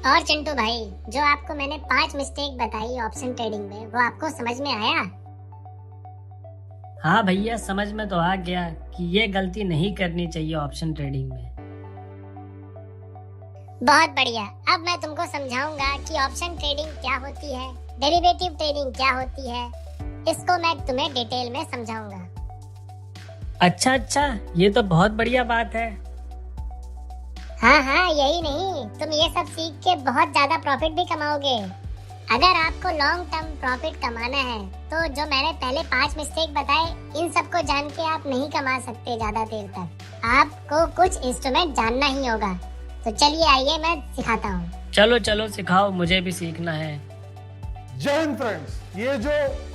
और चिंटू भाई, जो आपको मैंने 5 मिस्टेक बताई ऑप्शन ट्रेडिंग में, वो आपको समझ में आया? हाँ भैया, समझ में तो आ गया कि ये गलती नहीं करनी चाहिए ऑप्शन ट्रेडिंग में। बहुत बढ़िया। अब मैं तुमको समझाऊंगा कि ऑप्शन ट्रेडिंग क्या होती है, डेरिवेटिव ट्रेडिंग क्या होती है। इसको मैं तुम्हें डिटेल में समझाऊंगा। अच्छा, ये तो बहुत बढ़िया बात है। हाँ, यही नहीं, तुम ये सब सीख के बहुत ज्यादा प्रॉफिट भी कमाओगे। अगर आपको लॉन्ग टर्म प्रॉफिट कमाना है तो जो मैंने पहले 5 मिस्टेक बताए, इन सबको जान के आप नहीं कमा सकते ज्यादा देर तक। आपको कुछ इंस्ट्रूमेंट जानना ही होगा। तो चलिए आइए मैं सिखाता हूँ। चलो सिखाओ, मुझे भी सीखना है। जय हिंद फ्रेंड्स, ये जो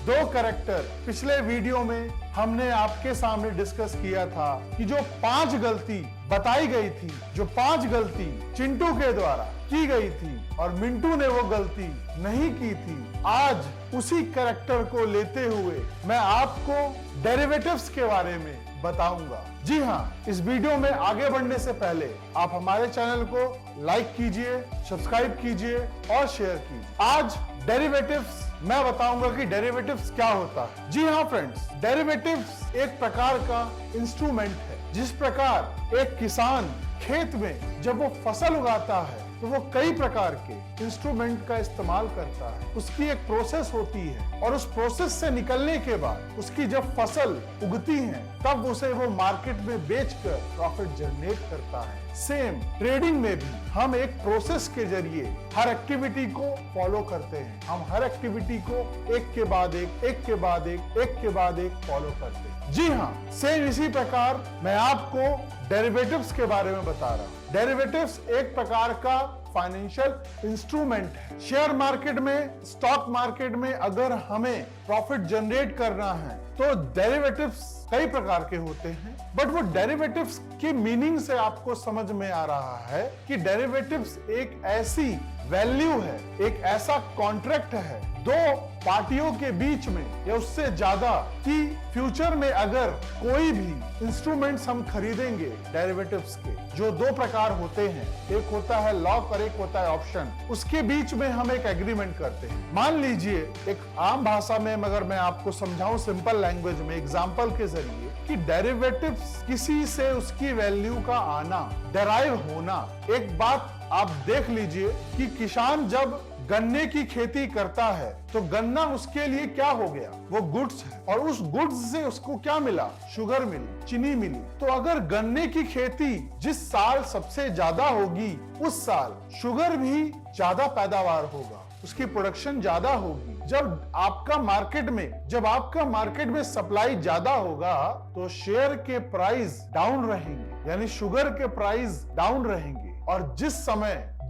2 कैरेक्टर पिछले वीडियो में हमने आपके सामने डिस्कस किया था कि जो 5 गलती बताई गई थी, जो 5 गलती चिंटू के द्वारा की गई थी और मिंटू ने वो गलती नहीं की थी, आज उसी कैरेक्टर को लेते हुए मैं आपको डेरिवेटिव्स के बारे में बताऊंगा। जी हाँ, इस वीडियो में आगे बढ़ने से पहले आप हमारे चैनल को लाइक कीजिए, सब्सक्राइब कीजिए और शेयर कीजिए। आज डेरिवेटिव्स मैं बताऊंगा कि डेरिवेटिव्स क्या होता है। जी हाँ फ्रेंड्स, डेरिवेटिव्स एक प्रकार का इंस्ट्रूमेंट है। जिस प्रकार एक किसान खेत में जब वो फसल उगाता है तो वो कई प्रकार के इंस्ट्रूमेंट का इस्तेमाल करता है। उसकी एक प्रोसेस होती है और उस प्रोसेस से निकलने के बाद उसकी जब फसल उगती है तब उसे वो मार्केट में बेचकर प्रॉफिट जनरेट करता है। सेम ट्रेडिंग में भी हम एक प्रोसेस के जरिए हर एक्टिविटी को फॉलो करते हैं। हम हर एक्टिविटी को एक के बाद एक फॉलो करते हैं। जी हाँ, सेम इसी प्रकार मैं आपको डेरिवेटिव्स के बारे में बता रहा हूँ। डेरिवेटिव्स एक प्रकार का फाइनेंशियल इंस्ट्रूमेंट है। शेयर मार्केट में, स्टॉक मार्केट में अगर हमें प्रॉफिट जनरेट करना है तो डेरिवेटिव्स कई प्रकार के होते हैं। बट वो डेरिवेटिव्स की मीनिंग से आपको समझ में आ रहा है कि डेरिवेटिव्स एक ऐसी वैल्यू है, एक ऐसा कॉन्ट्रैक्ट है 2 पार्टियों के बीच में या उससे ज्यादा कि फ्यूचर में अगर कोई भी इंस्ट्रूमेंट्स हम खरीदेंगे डेरिवेटिव्स के, जो 2 प्रकार होते हैं, एक होता है लॉक और एक होता है ऑप्शन, उसके बीच में हम एक एग्रीमेंट करते हैं। मान लीजिए एक आम भाषा में अगर मैं आपको समझाऊं सिंपल लैंग्वेज में एग्जांपल के जरिए कि डेरिवेटिव्स किसी से उसकी वैल्यू का आना, डेराइव होना। एक बात आप देख लीजिए कि किसान जब गन्ने की खेती करता है तो गन्ना उसके लिए क्या हो गया, वो गुड्स है और उस गुड्स से उसको क्या मिला, शुगर मिली, चीनी मिली। तो अगर गन्ने की खेती जिस साल सबसे ज्यादा होगी उस साल शुगर भी ज्यादा पैदावार होगा, उसकी प्रोडक्शन ज्यादा होगी। जब आपका मार्केट में सप्लाई ज्यादा होगा तो शेयर के प्राइस डाउन रहेंगे, यानी शुगर के प्राइस डाउन रहेंगे। और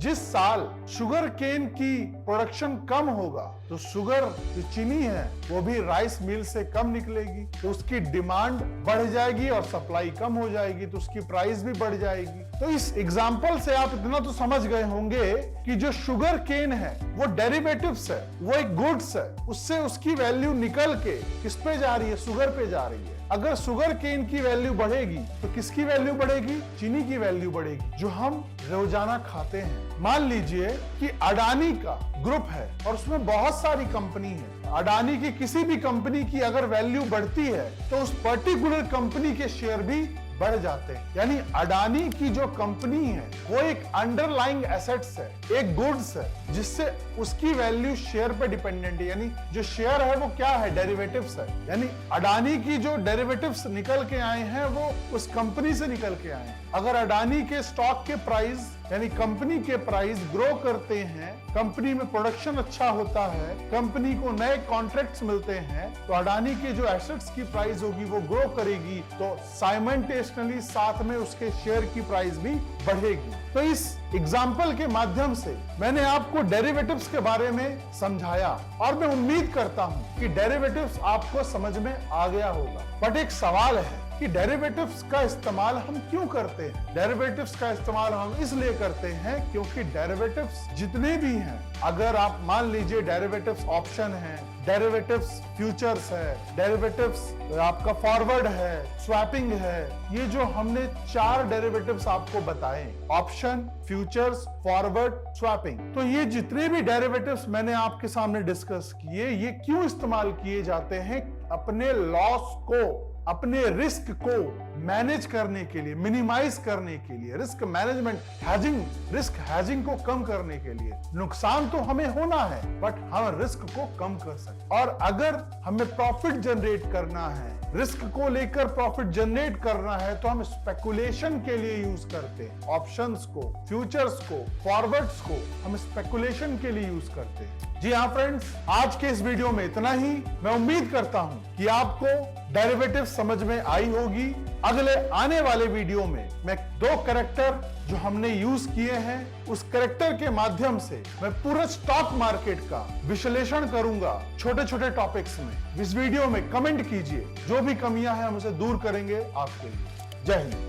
जिस साल शुगर केन की प्रोडक्शन कम होगा तो शुगर जो चीनी है वो भी राइस मिल से कम निकलेगी, तो उसकी डिमांड बढ़ जाएगी और सप्लाई कम हो जाएगी, तो उसकी प्राइस भी बढ़ जाएगी। तो इस एग्जाम्पल से आप इतना तो समझ गए होंगे कि जो शुगर केन है वो डेरिवेटिव्स है, वो एक गुड्स है। उससे उसकी वैल्यू निकल के किस पे जा रही है, शुगर पे जा रही है। अगर शुगर केन की वैल्यू बढ़ेगी तो किसकी वैल्यू बढ़ेगी, चीनी की वैल्यू बढ़ेगी, जो हम रोजाना खाते हैं। मान लीजिए कि अडानी का ग्रुप है और उसमें बहुत सारी कंपनी है। अडानी की किसी भी कंपनी की अगर वैल्यू बढ़ती है तो उस पर्टिकुलर कंपनी के शेयर भी बढ़ जाते हैं। यानी अडानी की जो कंपनी है वो एक अंडरलाइंग एसेट्स है, एक गुड्स है, जिससे उसकी वैल्यू शेयर पे डिपेंडेंट है। यानी जो शेयर है वो क्या है, डेरिवेटिव्स है। यानी अडानी की जो डेरिवेटिव्स निकल के आए हैं वो उस कंपनी से निकल के आए हैं। अगर अडानी के स्टॉक के प्राइस यानी कंपनी के प्राइस ग्रो करते हैं, कंपनी में प्रोडक्शन अच्छा होता है, कंपनी को नए कॉन्ट्रैक्ट्स मिलते हैं, तो अडानी के जो एसेट्स की प्राइस होगी वो ग्रो करेगी, तो साइमल्टेनियसली साथ में उसके शेयर की प्राइस भी बढ़ेगी। तो इस एग्जाम्पल के माध्यम से मैंने आपको डेरिवेटिव्स के बारे में समझाया और मैं उम्मीद करता हूं कि डेरिवेटिव्स आपको समझ में आ गया होगा। बट एक सवाल है कि डेरिवेटिव्स का इस्तेमाल हम क्यों करते हैं। डेरिवेटिव्स का इस्तेमाल हम इसलिए करते हैं क्योंकि डेरिवेटिव्स जितने भी हैं, अगर आप मान लीजिए डेरिवेटिव्स ऑप्शन है, डेरिवेटिव्स फ्यूचर्स है, डेरिवेटिव्स आपका फॉरवर्ड है, स्वैपिंग है, ये जो हमने 4 डेरिवेटिव्स आपको बताए, ऑप्शन, फ्यूचर्स, फॉरवर्ड, स्वैपिंग, तो ये जितने भी डेरिवेटिव्स मैंने आपके सामने डिस्कस किए, ये क्यों इस्तेमाल किए जाते हैं? अपने लॉस को, अपने रिस्क को मैनेज करने के लिए, मिनिमाइज करने के लिए, risk management, hedging, risk hedging को कम करने के लिए। नुकसान तो हमें होना है, बट हम रिस्क को कम कर सकते। और अगर हमें प्रॉफिट जनरेट करना है, रिस्क को लेकर प्रॉफिट जनरेट करना है, तो हम स्पेकुलेशन के लिए यूज करते हैं। ऑप्शंस को, फ्यूचर्स को, फॉरवर्ड्स को हम स्पेकुलेशन के लिए यूज करते हैं। जी हाँ फ्रेंड्स, आज के इस वीडियो में इतना ही। मैं उम्मीद करता हूं कि आपको डेरिवेटिव समझ में आई होगी। अगले आने वाले वीडियो में मैं 2 कैरेक्टर जो हमने यूज किए हैं, उस कैरेक्टर के माध्यम से मैं पूरा स्टॉक मार्केट का विश्लेषण करूंगा छोटे छोटे टॉपिक्स में। इस वीडियो में कमेंट कीजिए, जो भी कमियां हैं हम उसे दूर करेंगे आपके लिए। जय हिंद।